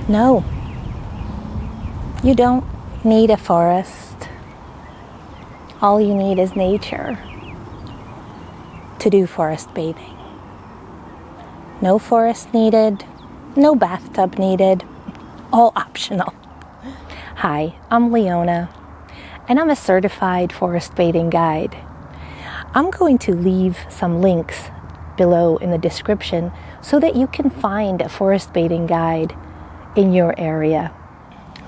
No, you don't need a forest. All you need is nature to do forest bathing. No forest needed, no bathtub needed, all optional. Hi, I'm Leona, and I'm a certified forest bathing guide. I'm going to leave some links below in the description so that you can find a forest bathing guide in your area.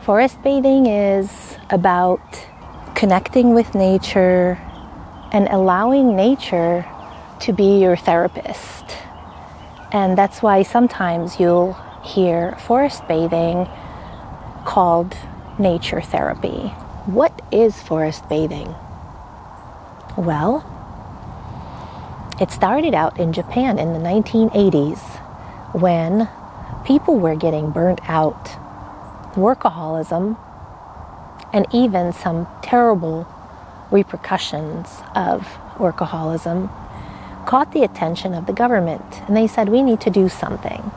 Forest bathing is about connecting with nature and allowing nature to be your therapist. And that's why sometimes you'll hear forest bathing called nature therapy. What is forest bathing? Well, it started out in Japan in the 1980s when people were getting burnt out, workaholism, and even some terrible repercussions of workaholism caught the attention of the government, and they said, we need to do something.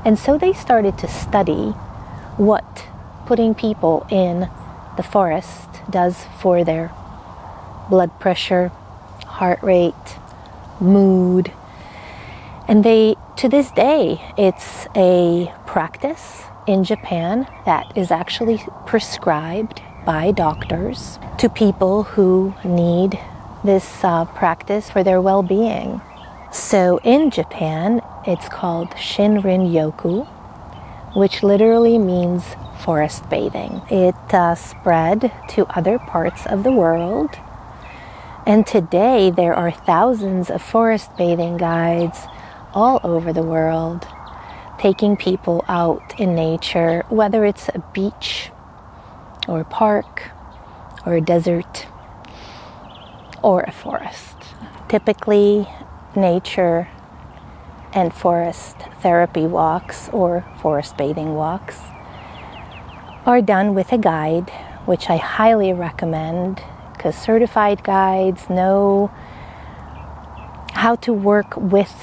And so they started to study what putting people in the forest does for their blood pressure, heart rate, mood. And to this day, it's a practice in Japan that is actually prescribed by doctors to people who need this practice for their well-being. So in Japan, it's called Shinrin-yoku, which literally means forest bathing. It spread to other parts of the world. And today there are thousands of forest bathing guides all over the world, taking people out in nature, whether it's a beach or a park or a desert or a forest. Typically, nature and forest therapy walks or forest bathing walks are done with a guide, which I highly recommend because certified guides know how to work with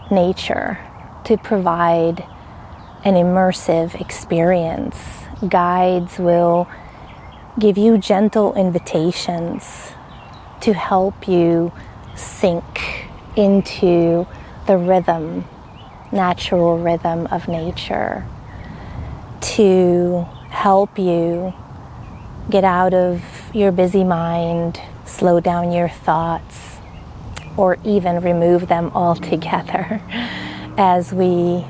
nature to provide an immersive experience. Guides will give you gentle invitations to help you sink into the rhythm, natural rhythm of nature, to help you get out of your busy mind, slow down your thoughts, or even remove them altogether as we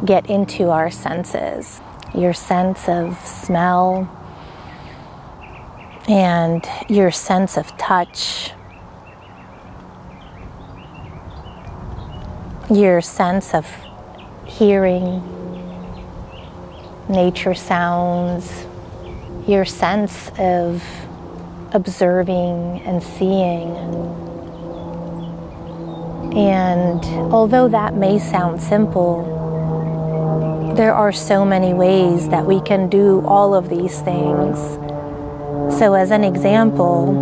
get into our senses. Your sense of smell and your sense of touch, your sense of hearing nature sounds, your sense of observing and seeing. And although that may sound simple, there are so many ways that we can do all of these things. So as an example,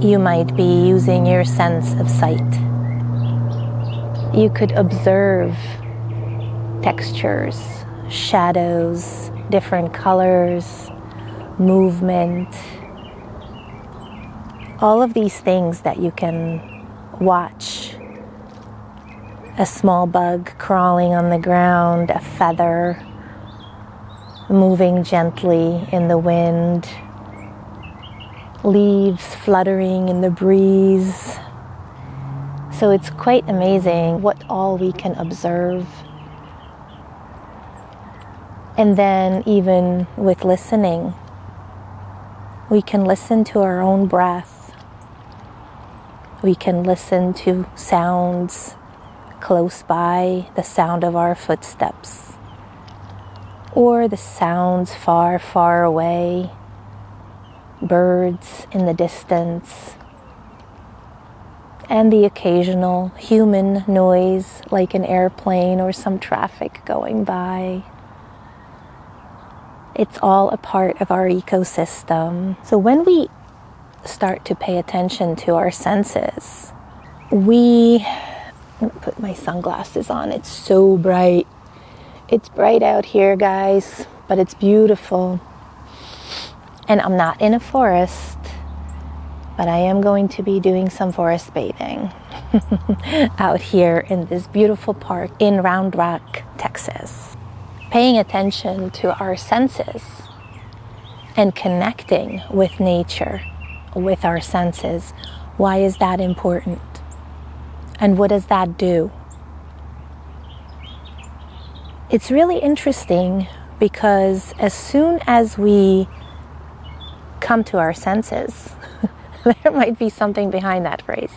you might be using your sense of sight. You could observe textures, shadows, different colors, movement, all of these things that you can watch. A small bug crawling on the ground, a feather moving gently in the wind, leaves fluttering in the breeze. So it's quite amazing what all we can observe. And then even with listening, we can listen to our own breath. We can listen to sounds close by, the sound of our footsteps, or the sounds far, far away, birds in the distance, and the occasional human noise like an airplane or some traffic going by. It's all a part of our ecosystem. So when we start to pay attention to our senses, I'm gonna put my sunglasses on, it's so bright. It's bright out here, guys, but it's beautiful. And I'm not in a forest, but I am going to be doing some forest bathing out here in this beautiful park in Round Rock, Texas. Paying attention to our senses and connecting with nature, with our senses. Why is that important? And what does that do? It's really interesting because as soon as we come to our senses, there might be something behind that phrase.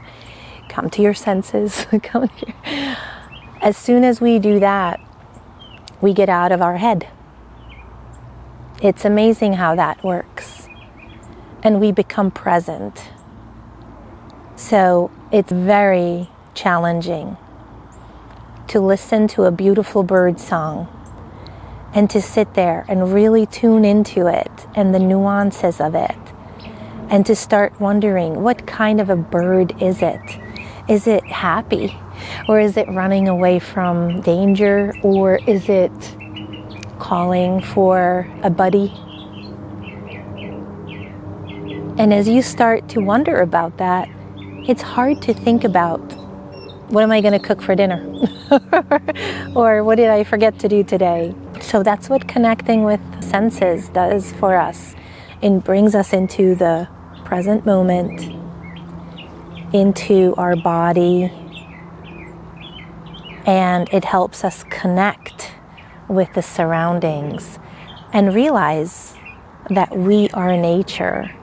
Come to your senses. As soon as we do that, we get out of our head. It's amazing how that works. And we become present. So it's very challenging to listen to a beautiful bird song and to sit there and really tune into it and the nuances of it, and to start wondering, what kind of a bird is it? Is it happy? Or is it running away from danger? Or is it calling for a buddy? And as you start to wonder about that, it's hard to think about, what am I going to cook for dinner? Or what did I forget to do today? So that's what connecting with senses does for us. It brings us into the present moment, into our body, and it helps us connect with the surroundings and realize that we are nature.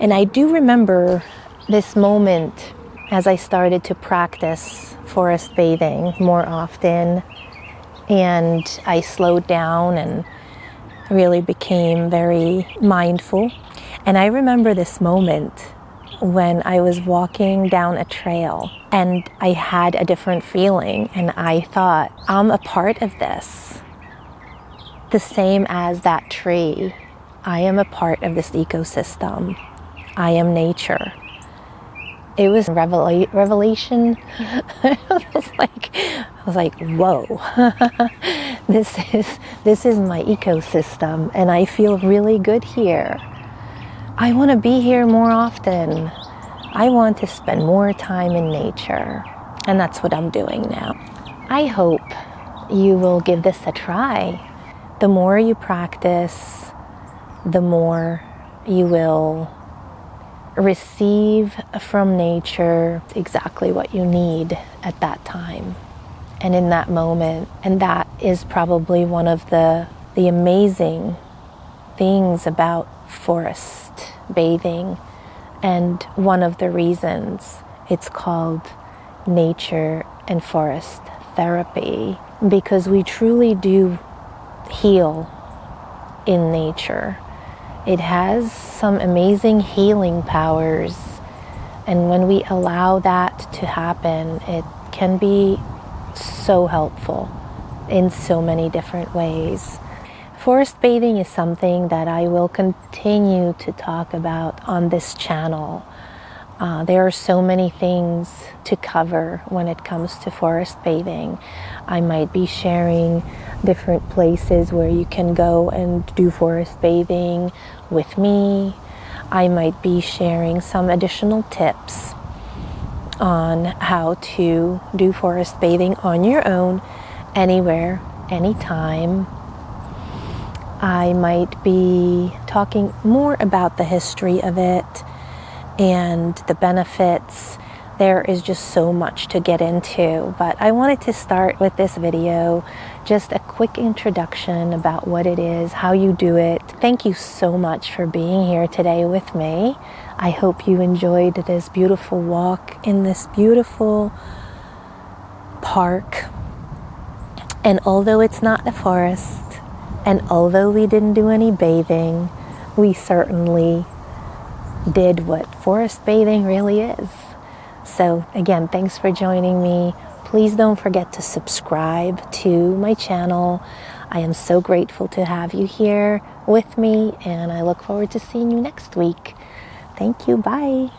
And I do remember this moment as I started to practice forest bathing more often, and I slowed down and really became very mindful. And I remember this moment when I was walking down a trail and I had a different feeling, and I thought, I'm a part of this. The same as that tree. I am a part of this ecosystem. I am nature. It was revelation. I was like, whoa, this is my ecosystem, and I feel really good here. I want to be here more often. I want to spend more time in nature, and that's what I'm doing now. I hope you will give this a try. The more you practice, the more you will receive from nature exactly what you need at that time and in that moment. And that is probably one of the amazing things about forest bathing, and one of the reasons it's called nature and forest therapy, because we truly do heal in nature. It has some amazing healing powers, and when we allow that to happen, it can be so helpful in so many different ways. Forest bathing is something that I will continue to talk about on this channel. There are so many things to cover when it comes to forest bathing. I might be sharing different places where you can go and do forest bathing with me. I might be sharing some additional tips on how to do forest bathing on your own, anywhere, anytime. I might be talking more about the history of it and the benefits. There is just so much to get into, but I wanted to start with this video, just a quick introduction about what it is, how you do it. Thank you so much for being here today with me. I hope you enjoyed this beautiful walk in this beautiful park. And although it's not a forest, and although we didn't do any bathing, we certainly did what forest bathing really is. So again, thanks for joining me. Please don't forget to subscribe to my channel. I am so grateful to have you here with me, and I look forward to seeing you next week. Thank you. Bye.